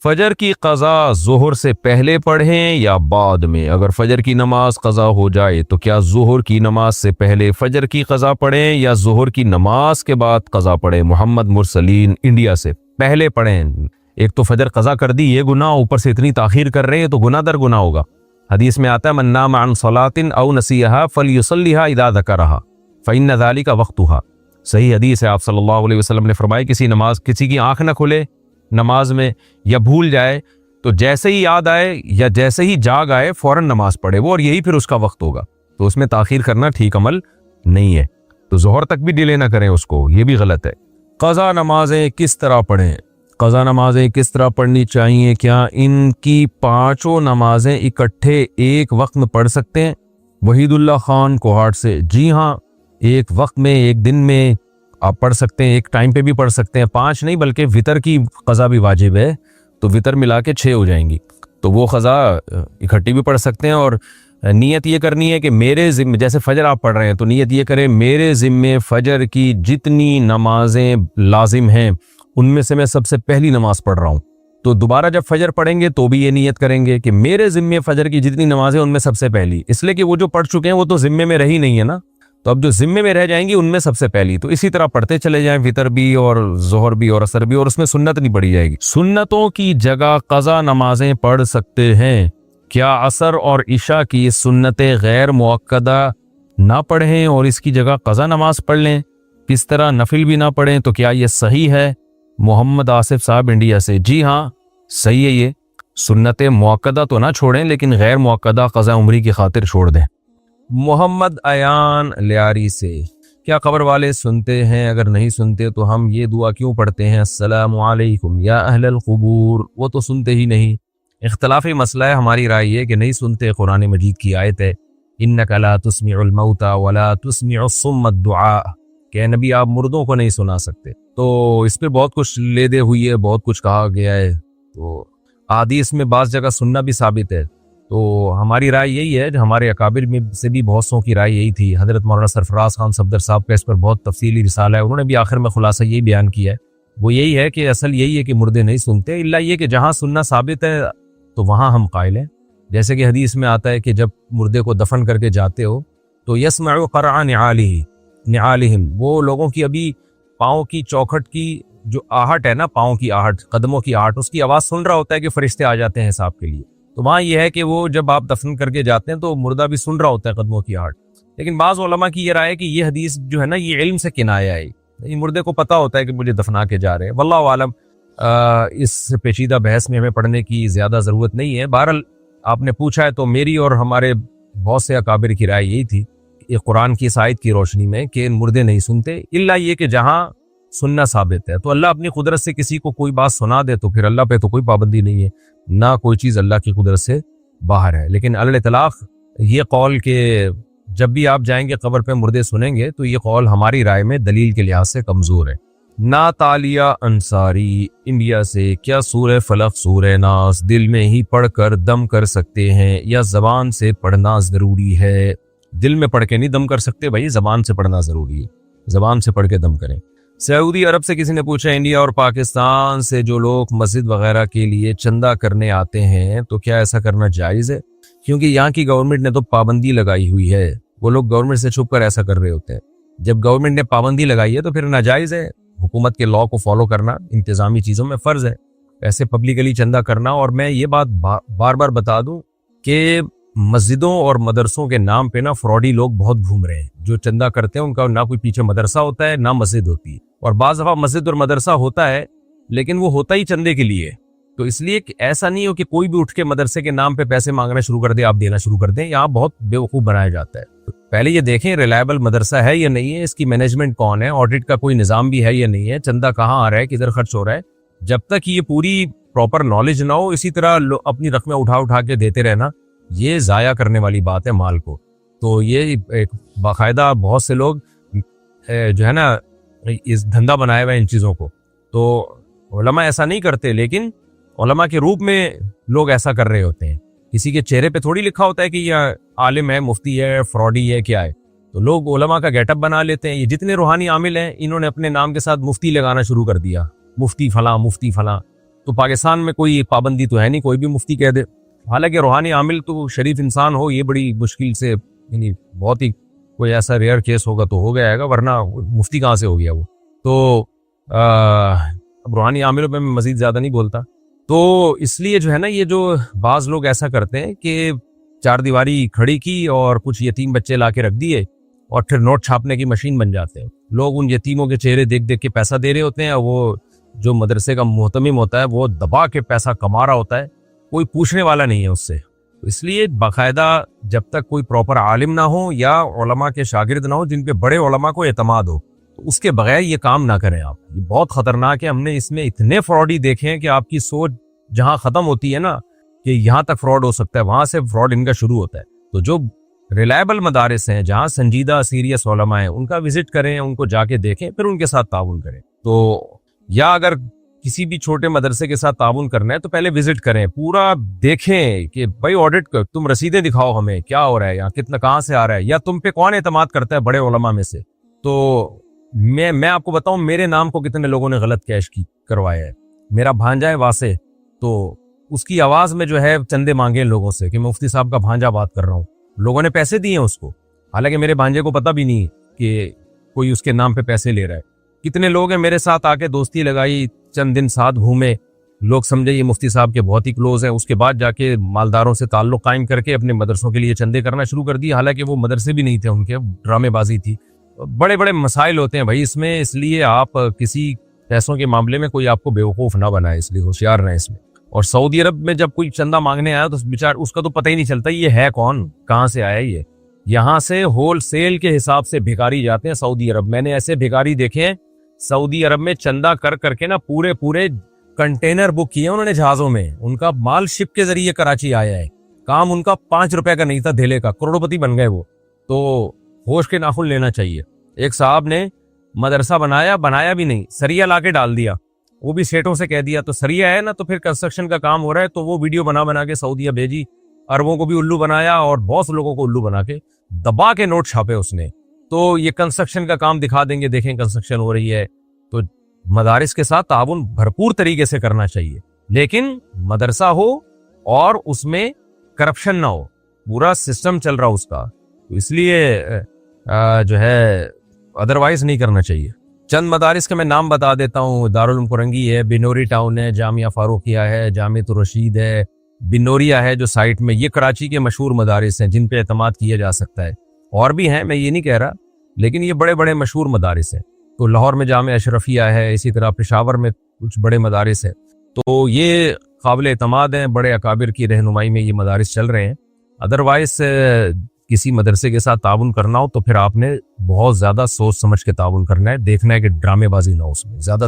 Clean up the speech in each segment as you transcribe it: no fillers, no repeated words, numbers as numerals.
فجر کی قضا ظہر سے پہلے پڑھیں یا بعد میں؟ اگر فجر کی نماز قضا ہو جائے تو کیا ظہر کی نماز سے پہلے فجر کی قضا پڑھیں یا ظہر کی نماز کے بعد قضا پڑھیں؟ محمد مرسلین انڈیا سے، پہلے پڑھیں۔ ایک تو فجر قضا کر دی، یہ گناہ، اوپر سے اتنی تاخیر کر رہے ہیں تو گناہ در گناہ ہوگا۔ حدیث میں آتا ہے من نام عن صلاۃ او نسیھا فلیصلیھا اذا ذکرھا فإن ذلک وقتھا۔ صحیح حدیث ہے، آپ صلی اللہ علیہ وسلم نے فرمایا کسی کی آنکھ نہ کھلے نماز میں یا بھول جائے تو جیسے ہی یاد آئے یا جیسے ہی جاگ آئے فوراً نماز پڑھے وہ، اور یہی پھر اس کا وقت ہوگا۔ تو اس میں تاخیر کرنا ٹھیک عمل نہیں ہے، تو ظہر تک بھی ڈیلے نہ کریں اس کو، یہ بھی غلط ہے۔ قضا نمازیں کس طرح پڑھیں؟ قضا نمازیں کس طرح پڑھنی چاہیے؟ کیا ان کی پانچوں نمازیں اکٹھے ایک وقت میں پڑھ سکتے ہیں؟ وحید اللہ خان کوہاٹ سے، جی ہاں، ایک وقت میں، ایک دن میں آپ پڑھ سکتے ہیں، ایک ٹائم پہ بھی پڑھ سکتے ہیں۔ 5 نہیں بلکہ وطر کی قضا بھی واجب ہے، تو وطر ملا کے 6 ہو جائیں گی، تو وہ قضا اکٹھی بھی پڑھ سکتے ہیں۔ اور نیت یہ کرنی ہے کہ میرے ذمے، جیسے فجر آپ پڑھ رہے ہیں تو نیت یہ کریں میرے ذمے فجر کی جتنی نمازیں لازم ہیں ان میں سے میں سب سے پہلی نماز پڑھ رہا ہوں۔ تو دوبارہ جب فجر پڑھیں گے تو بھی یہ نیت کریں گے کہ میرے ذمے فجر کی جتنی نمازیں ان میں سب سے پہلی، اس لیے کہ وہ جو پڑھ چکے ہیں وہ تو ذمے میں رہی نہیں ہے نا، تو اب جو ذمے میں رہ جائیں گی ان میں سب سے پہلی، تو اسی طرح پڑھتے چلے جائیں، وطر بھی اور ظہر بھی اور عصر بھی، اور اس میں سنت نہیں پڑھی جائے گی۔ سنتوں کی جگہ قضا نمازیں پڑھ سکتے ہیں، کیا عصر اور عشاء کی سنتیں غیر مؤکدہ نہ پڑھیں اور اس کی جگہ قضا نماز پڑھ لیں؟ کس طرح نفل بھی نہ پڑھیں تو کیا یہ صحیح ہے؟ محمد آصف صاحب انڈیا سے، جی ہاں صحیح ہے، یہ سنت مؤکدہ تو نہ چھوڑیں لیکن غیر مؤکدہ قضا عمری کی خاطر چھوڑ دیں۔ محمد ایان لیاری سے، کیا قبر والے سنتے ہیں؟ اگر نہیں سنتے تو ہم یہ دعا کیوں پڑھتے ہیں السلام علیکم یا اہل القبور؟ وہ تو سنتے ہی نہیں، اختلافی مسئلہ ہے۔ ہماری رائے یہ کہ نہیں سنتے، قرآن مجید کی آیت ہے انک لا تسمع الموتى ولا تسمع الصم الدعاء، کہ نبی آپ مردوں کو نہیں سنا سکتے۔ تو اس پہ بہت کچھ لے دے ہوئی ہے، بہت کچھ کہا گیا ہے، تو احادیث میں بعض جگہ سننا بھی ثابت ہے۔ تو ہماری رائے یہی ہے، ہمارے اکابر میں سے بھی بہت سو کی رائے یہی تھی۔ حضرت مولانا سرفراز خان صفدر صاحب کا اس پر بہت تفصیلی رسالہ ہے، انہوں نے بھی آخر میں خلاصہ یہی بیان کیا ہے، وہ یہی ہے کہ اصل یہی ہے کہ مردے نہیں سنتے، الا یہ کہ جہاں سننا ثابت ہے تو وہاں ہم قائل ہیں۔ جیسے کہ حدیث میں آتا ہے کہ جب مردے کو دفن کر کے جاتے ہو تو یسمع قرع نعالہم، وہ لوگوں کی ابھی پاؤں کی چوکھٹ کی جو آہٹ ہے نا، پاؤں کی آہٹ، قدموں کی آہٹ، اس کی آواز سن رہا ہوتا ہے کہ فرشتے آ جاتے ہیں حساب کے لیے۔ تو وہاں یہ ہے کہ وہ جب آپ دفن کر کے جاتے ہیں تو مردہ بھی سن رہا ہوتا ہے قدموں کی آہٹ۔ لیکن بعض علماء کی یہ رائے ہے کہ یہ حدیث جو ہے نا یہ علم سے کنایا ہے، یہ مردے کو پتہ ہوتا ہے کہ مجھے دفنا کے جا رہے ہیں۔ واللہ عالم، اس پیچیدہ بحث میں ہمیں پڑھنے کی زیادہ ضرورت نہیں ہے۔ بہرحال آپ نے پوچھا ہے تو میری اور ہمارے بہت سے اکابر کی رائے یہی تھی کہ قرآن کی اس آیت کی روشنی میں کہ مردے نہیں سنتے، الا یہ کہ جہاں سننا ثابت ہے۔ تو اللہ اپنی قدرت سے کسی کو کوئی بات سنا دے تو پھر اللہ پہ تو کوئی پابندی نہیں ہے، نہ کوئی چیز اللہ کی قدرت سے باہر ہے۔ لیکن علی الاطلاق یہ قول کہ جب بھی آپ جائیں گے قبر پہ مردے سنیں گے، تو یہ قول ہماری رائے میں دلیل کے لحاظ سے کمزور ہے۔ ناتالیہ انصاری انڈیا سے، کیا سورہ فلق سورہ ناس دل میں ہی پڑھ کر دم کر سکتے ہیں یا زبان سے پڑھنا ضروری ہے؟ دل میں پڑھ کے نہیں دم کر سکتے بھائی، زبان سے پڑھنا ضروری ہے، زبان سے پڑھ کے دم کریں۔ سعودی عرب سے کسی نے پوچھا انڈیا اور پاکستان سے جو لوگ مسجد وغیرہ کے لیے چندہ کرنے آتے ہیں تو کیا ایسا کرنا جائز ہے؟ کیونکہ یہاں کی گورنمنٹ نے تو پابندی لگائی ہوئی ہے، وہ لوگ گورنمنٹ سے چھپ کر ایسا کر رہے ہوتے ہیں۔ جب گورنمنٹ نے پابندی لگائی ہے تو پھر ناجائز ہے، حکومت کے لاء کو فالو کرنا انتظامی چیزوں میں فرض ہے، ایسے پبلکلی چندہ کرنا۔ اور میں یہ بات بار بار بتا دوں کہ مسجدوں اور مدرسوں کے نام پہ نا فراڈی لوگ بہت گھوم رہے ہیں، جو چندہ کرتے ہیں ان کا نہ کوئی پیچھے مدرسہ ہوتا ہے نہ مسجد ہوتی ہے، اور بعض دفعہ مسجد اور مدرسہ ہوتا ہے لیکن وہ ہوتا ہی چندے کے لیے۔ تو اس لیے کہ ایسا نہیں ہو کہ کوئی بھی اٹھ کے مدرسے کے نام پہ پیسے مانگنا شروع کر دے، آپ دینا شروع کر دیں، یہاں بہت بیوقوف بنایا جاتا ہے۔ تو پہلے یہ دیکھیں ریلائبل مدرسہ ہے یا نہیں ہے، اس کی مینجمنٹ کون ہے، آڈٹ کا کوئی نظام بھی ہے یا نہیں ہے، چندہ کہاں آ رہا ہے، کدھر خرچ ہو رہا ہے۔ جب تک یہ پوری پراپر نالج نہ ہو، اسی طرح اپنی رقمیں اٹھا کے دیتے رہنا، یہ ضائع کرنے والی بات ہے مال کو۔ تو یہ ایک باقاعدہ بہت سے لوگ جو ہے نا اس دھندا بنایا ہوا ہے ان چیزوں کو، تو علماء ایسا نہیں کرتے، لیکن علماء کے روپ میں لوگ ایسا کر رہے ہوتے ہیں۔ کسی کے چہرے پہ تھوڑی لکھا ہوتا ہے کہ یہ عالم ہے، مفتی ہے، فراڈی ہے، کیا ہے، تو لوگ علماء کا گیٹ اپ بنا لیتے ہیں۔ یہ جتنے روحانی عامل ہیں انہوں نے اپنے نام کے ساتھ مفتی لگانا شروع کر دیا، مفتی فلاں مفتی فلاں۔ تو پاکستان میں کوئی پابندی تو ہے نہیں، کوئی بھی مفتی کہہ دے. حالانکہ روحانی عامل تو شریف انسان ہو، یہ بڑی مشکل سے، یعنی بہت ہی کوئی ایسا ریئر کیس ہوگا تو ہو گیا گا، ورنہ مفتی کہاں سے ہو گیا وہ. تو اب روحانی عاملوں پہ میں مزید زیادہ نہیں بولتا. تو اس لیے جو ہے نا، یہ جو بعض لوگ ایسا کرتے ہیں کہ چار دیواری کھڑی کی اور کچھ یتیم بچے لا کے رکھ دیے اور پھر نوٹ چھاپنے کی مشین بن جاتے ہیں. لوگ ان یتیموں کے چہرے دیکھ دیکھ کے پیسہ دے رہے ہوتے ہیں، اور وہ جو مدرسے کا محتمم ہوتا ہے وہ دبا کے پیسہ کما رہا ہوتا ہے، کوئی پوچھنے والا نہیں ہے اس سے. اس لیے باقاعدہ جب تک کوئی پراپر عالم نہ ہو یا علماء کے شاگرد نہ ہو جن پہ بڑے علماء کو اعتماد ہو، تو اس کے بغیر یہ کام نہ کریں آپ. یہ بہت خطرناک ہے. ہم نے اس میں اتنے فراڈی دیکھے ہیں کہ آپ کی سوچ جہاں ختم ہوتی ہے نا کہ یہاں تک فراڈ ہو سکتا ہے، وہاں سے فراڈ ان کا شروع ہوتا ہے. تو جو ریلائبل مدارس ہیں، جہاں سنجیدہ سیریس علماء ہیں، ان کا وزٹ کریں، ان کو جا کے دیکھیں، پھر ان کے ساتھ تعاون کریں. تو یا اگر کسی بھی چھوٹے مدرسے کے ساتھ تعاون کرنا ہے تو پہلے وزٹ کریں، پورا دیکھیں کہ بھائی آڈٹ کر، تم رسیدیں دکھاؤ ہمیں کیا ہو رہا ہے، یہاں کتنا کہاں سے آ رہا ہے، یا تم پہ کون اعتماد کرتا ہے بڑے علماء میں سے. تو میں آپ کو بتاؤں، میرے نام کو کتنے لوگوں نے غلط کیش کروایا ہے. میرا بھانجا ہے واسع، تو اس کی آواز میں جو ہے چندے مانگے لوگوں سے کہ مفتی صاحب کا بھانجا بات کر رہا ہوں. لوگوں نے پیسے دیے ہیں اس کو، حالانکہ میرے بھانجے کو پتہ بھی نہیں کہ کوئی اس کے نام پہ پیسے لے رہا ہے. کتنے لوگ ہیں میرے ساتھ آ کے دوستی لگائی، چند دن ساتھ گھومے، لوگ سمجھے یہ مفتی صاحب کے بہت ہی کلوز ہیں، اس کے بعد جا کے مالداروں سے تعلق قائم کر کے اپنے مدرسوں کے لیے چندے کرنا شروع کر دیے، حالانکہ وہ مدرسے بھی نہیں تھے ان کے، ڈرامے بازی تھی. بڑے بڑے مسائل ہوتے ہیں بھائی اس میں. اس لیے آپ کسی پیسوں کے معاملے میں کوئی آپ کو بیوقوف نہ بنائے، اس لیے ہوشیار رہیں اس میں. اور سعودی عرب میں جب کوئی چندہ مانگنے آیا تو بیچارہ اس کا تو پتہ ہی نہیں چلتا یہ ہے کون، کہاں سے آیا یہ. یہاں سے ہول سیل کے حساب سے بھکاری جاتے ہیں سعودی عرب. میں نے ایسے بھکاری دیکھے ہیں سعودی عرب میں، چندہ کر کر کے نا پورے کنٹینر بک کیے انہوں نے جہازوں میں. ان کا مال شپ کے ذریعے کراچی آیا ہے، کام ان کا 5 روپے کا نہیں تھا دھیلے کا، کروڑپتی بن گئے وہ. تو ہوش کے ناخن لینا چاہیے. ایک صاحب نے مدرسہ بنایا بھی نہیں، سریا لا کے ڈال دیا، وہ بھی سیٹوں سے کہہ دیا. تو سریا ہے نا، تو پھر کنسٹرکشن کا کام ہو رہا ہے، تو وہ ویڈیو بنا کے سعودیہ بھیجی، عربوں کو بھی الو بنایا اور بہت سے لوگوں کو الو بنا کے دبا کے نوٹ چھاپے اس نے. تو یہ کنسٹرکشن کا کام دکھا دیں گے، دیکھیں کنسٹرکشن ہو رہی ہے. تو مدارس کے ساتھ تعاون بھرپور طریقے سے کرنا چاہیے، لیکن مدرسہ ہو اور اس میں کرپشن نہ ہو، پورا سسٹم چل رہا اس کا. تو اس لیے جو ہے ادروائز نہیں کرنا چاہیے. چند مدارس کے میں نام بتا دیتا ہوں. دارالعلوم کرنگی ہے، بنوری ٹاؤن ہے، جامعہ فاروقیہ ہے، جامعۃ الرشید ہے، بنوریا ہے جو سائٹ میں. یہ کراچی کے مشہور مدارس ہیں جن پہ اعتماد کیا جا سکتا ہے. اور بھی ہیں، میں یہ نہیں کہہ رہا، لیکن یہ بڑے بڑے مشہور مدارس ہیں. تو لاہور میں جامعہ اشرفیہ ہے، اسی طرح پشاور میں کچھ بڑے مدارس ہیں. تو یہ قابل اعتماد ہیں، بڑے اکابر کی رہنمائی میں یہ مدارس چل رہے ہیں. ادروائز کسی مدرسے کے ساتھ تعاون کرنا ہو تو پھر آپ نے بہت زیادہ سوچ سمجھ کے تعاون کرنا ہے، دیکھنا ہے کہ ڈرامے بازی نہ ہو اس میں. زیادہ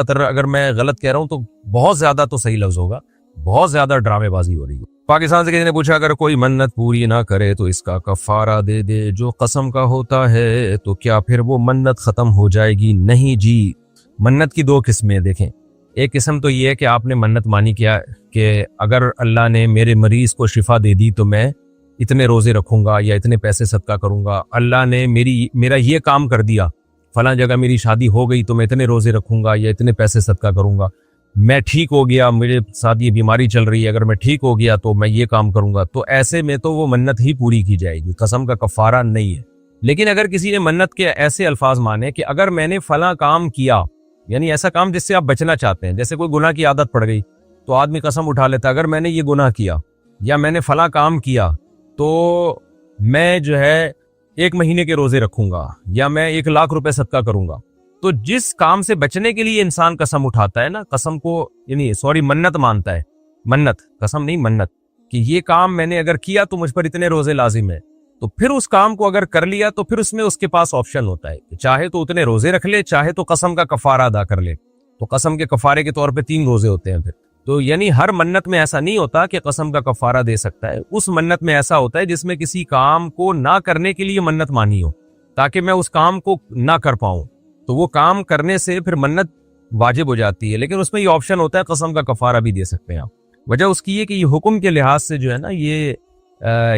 تر اگر میں غلط کہہ رہا ہوں تو بہت زیادہ تو صحیح لفظ ہوگا، بہت زیادہ ڈرامے بازی ہو رہی ہے. پاکستان سے کسی نے پوچھا اگر کوئی منت پوری نہ کرے تو اس کا کفارہ دے دے جو قسم کا ہوتا ہے، تو کیا پھر وہ منت ختم ہو جائے گی؟ نہیں جی. منت کی 2 قسمیں دیکھیں. ایک قسم تو یہ ہے کہ آپ نے منت مانی کیا کہ اگر اللہ نے میرے مریض کو شفا دے دی تو میں اتنے روزے رکھوں گا یا اتنے پیسے صدقہ کروں گا. اللہ نے میرا یہ کام کر دیا، فلاں جگہ میری شادی ہو گئی تو میں اتنے روزے رکھوں گا یا اتنے پیسے صدقہ کروں گا. میں ٹھیک ہو گیا، میرے ساتھ یہ بیماری چل رہی ہے، اگر میں ٹھیک ہو گیا تو میں یہ کام کروں گا. تو ایسے میں تو وہ منت ہی پوری کی جائے گی، قسم کا کفارہ نہیں ہے. لیکن اگر کسی نے منت کے ایسے الفاظ مانے کہ اگر میں نے فلاں کام کیا، یعنی ایسا کام جس سے آپ بچنا چاہتے ہیں، جیسے کوئی گناہ کی عادت پڑ گئی تو آدمی قسم اٹھا لیتا اگر میں نے یہ گناہ کیا یا میں نے فلاں کام کیا تو میں جو ہے 1 مہینے کے روزے رکھوں گا یا میں 1 لاکھ روپے صدقہ کروں گا. تو جس کام سے بچنے کے لیے انسان قسم اٹھاتا ہے نا، قسم کو یعنی منت مانتا ہے، منت قسم نہیں منت، کہ یہ کام میں نے اگر کیا تو مجھ پر اتنے روزے لازم ہے، تو پھر اس کام کو اگر کر لیا تو پھر اس میں اس کے پاس آپشن ہوتا ہے کہ چاہے تو اتنے روزے رکھ لے، چاہے تو قسم کا کفارہ ادا کر لے. تو قسم کے کفارے کے طور پہ 3 روزے ہوتے ہیں پھر. تو یعنی ہر منت میں ایسا نہیں ہوتا کہ قسم کا کفارہ دے سکتا ہے. اس منت میں ایسا ہوتا ہے جس میں کسی کام کو نہ کرنے کے لیے منت مانی ہو تاکہ میں اس کام کو نہ کر پاؤں، تو وہ کام کرنے سے پھر منت واجب ہو جاتی ہے. لیکن اس میں یہ آپشن ہوتا ہے قسم کا کفارہ بھی دے سکتے ہیں آپ. وجہ اس کی یہ کہ یہ حکم کے لحاظ سے جو ہے نا یہ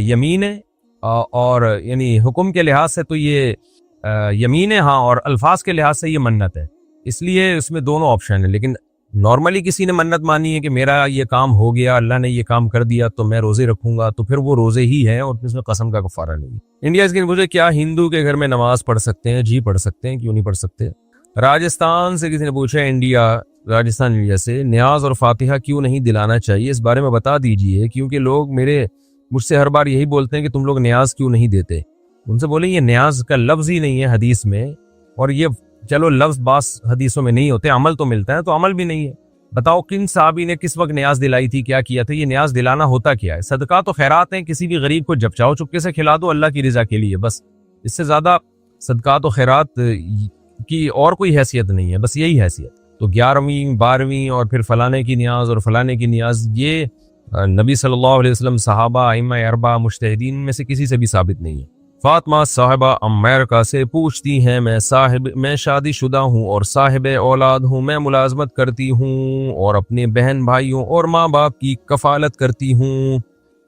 یمین ہے، اور یعنی حکم کے لحاظ سے تو یہ یمین ہے، ہاں، اور الفاظ کے لحاظ سے یہ منت ہے. اس لیے اس میں دونوں آپشن ہیں. لیکن نارملی کسی نے منت مانی ہے کہ میرا یہ کام ہو گیا، اللہ نے یہ کام کر دیا تو میں روزے رکھوں گا، تو پھر وہ روزے ہی ہیں اور اس میں قسم کا کفارہ نہیں۔ انڈیا اس کے مجھے کیا ہندو کے گھر میں نماز پڑھ سکتے ہیں؟ جی پڑھ سکتے ہیں، کیوں نہیں پڑھ سکتے۔ راجستھان سے کسی نے پوچھا راجستھان انڈیا سے، نیاز اور فاتحہ کیوں نہیں دلانا چاہیے، اس بارے میں بتا دیجئے، کیونکہ لوگ مجھ سے ہر بار یہی بولتے ہیں کہ تم لوگ نیاز کیوں نہیں دیتے۔ ان سے بولیں یہ نیاز کا لفظ ہی نہیں ہے حدیث میں، اور یہ چلو لفظ بعض حدیثوں میں نہیں ہوتے، عمل تو ملتا ہے، تو عمل بھی نہیں ہے۔ بتاؤ کن صحابی نے کس وقت نیاز دلائی تھی، کیا کیا تھا؟ یہ نیاز دلانا ہوتا کیا ہے؟ صدقات و خیرات ہیں، کسی بھی غریب کو جب چاہو چپکے سے کھلا دو اللہ کی رضا کے لیے، بس اس سے زیادہ صدقات و خیرات کی اور کوئی حیثیت نہیں ہے، بس یہی حیثیت۔ تو 11ویں 12ویں اور پھر فلانے کی نیاز اور فلانے کی نیاز، یہ نبی صلی اللہ علیہ وسلم، صحابہ، ائمہ اربعہ، مجتہدین میں سے کسی سے بھی ثابت نہیں ہے۔ فاطمہ صاحبہ امریکہ سے پوچھتی ہیں، میں شادی شدہ ہوں اور صاحب اولاد ہوں، میں ملازمت کرتی ہوں اور اپنے بہن بھائیوں اور ماں باپ کی کفالت کرتی ہوں،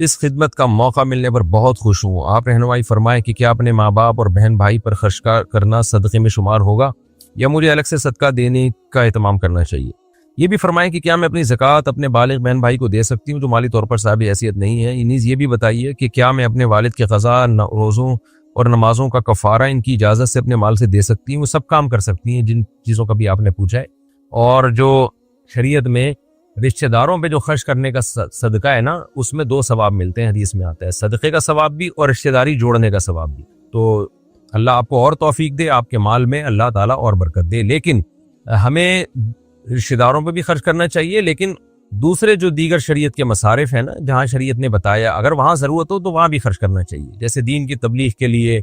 اس خدمت کا موقع ملنے پر بہت خوش ہوں، آپ رہنمائی فرمائیں کہ کیا اپنے ماں باپ اور بہن بھائی پر خرچ کرنا صدقے میں شمار ہوگا یا مجھے الگ سے صدقہ دینے کا اہتمام کرنا چاہیے؟ یہ بھی فرمائیں کہ کیا میں اپنی زکوٰۃ اپنے بالغ بہن بھائی کو دے سکتی ہوں جو مالی طور پر صاحب حیثیت نہیں ہے؟ نیز یہ بھی بتائیے کہ کیا میں اپنے والد کے قضا، روزوں اور نمازوں کا کفارہ ان کی اجازت سے اپنے مال سے دے سکتی ہوں؟ سب کام کر سکتی ہیں جن چیزوں کا بھی آپ نے پوچھا ہے۔ اور جو شریعت میں رشتہ داروں پہ جو خرچ کرنے کا صدقہ ہے نا، اس میں 2 ثواب ملتے ہیں، حدیث میں آتا ہے، صدقے کا ثواب بھی اور رشتہ داری جوڑنے کا ثواب بھی۔ تو اللہ آپ کو اور توفیق دے، آپ کے مال میں اللہ تعالیٰ اور برکت دے۔ لیکن ہمیں رشتہ داروں پہ بھی خرچ کرنا چاہیے، لیکن دوسرے جو دیگر شریعت کے مصارف ہیں نا، جہاں شریعت نے بتایا اگر وہاں ضرورت ہو تو وہاں بھی خرچ کرنا چاہیے، جیسے دین کی تبلیغ کے لیے،